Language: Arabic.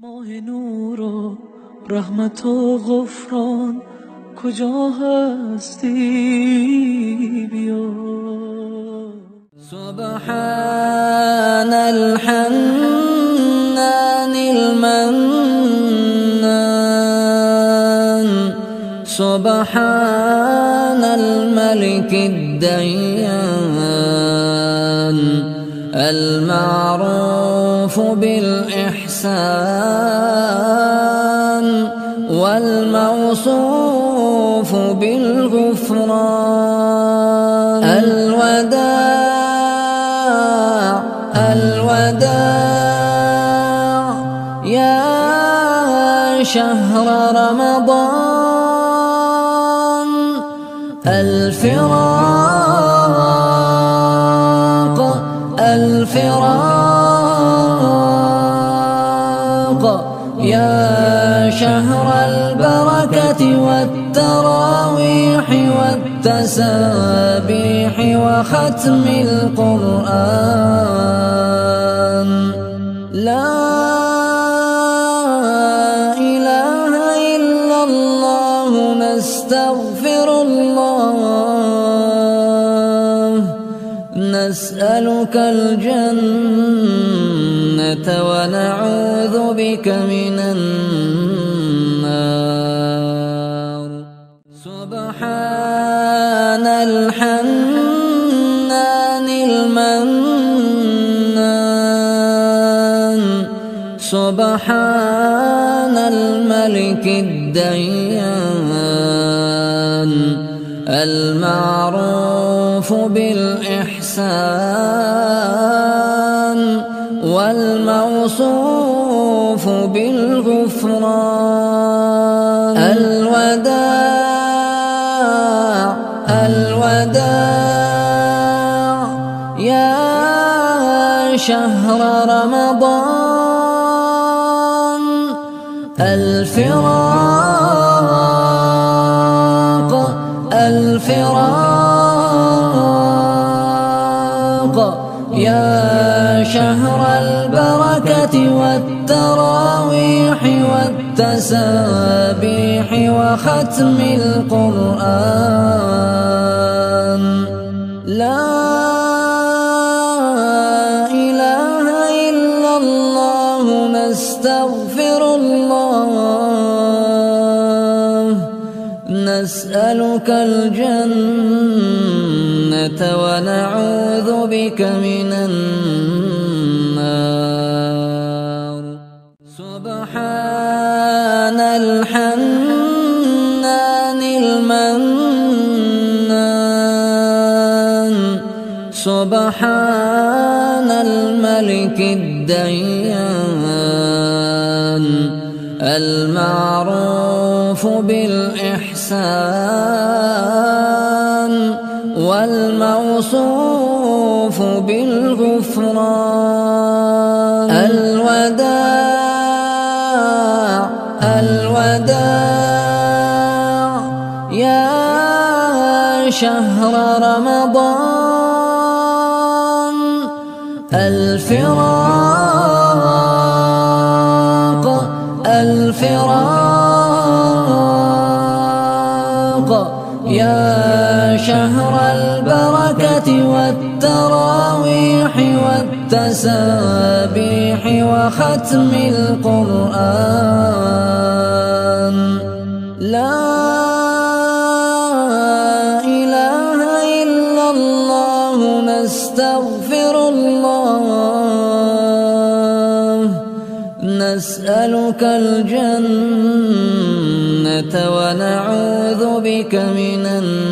ماه نور و رحمت و غفران کجا هستی بیا. سبحان الحنان المنان سبحان الملك الديان المعروف بالإحسان والموصوف بالغفران. الوداع الوداع يا شهر رمضان. الفراق الفراق يا شهر البركة والتراويح والتسابيح وختم القرآن. لا إله إلا الله نستغفر الله نسألك الجنة ونعوذ بك من النار. سبحان الحنان المنان سبحان الملك الديان المعروف بالإحسان والموصوف بالغفران. الوداع الوداع يا شهر رمضان. الفراق الفراق يا شهر البركة والتراويح والتسابيح وختم القرآن. لا إله إلا الله نستغفر الله نسألك الجنة ونعوذ بك من النار. سبحان الحنان المنان سبحان الملك الديان المعروف بالإحسان والموصوف بالغفران. الوداع الوداع يا شهر رمضان. الفراق الفراق يا شهر البركة والتراويح والتسابيح وختم القرآن. لا إله إلا الله نستغفر الله نسألك الجنة ونعوذ بك من النار.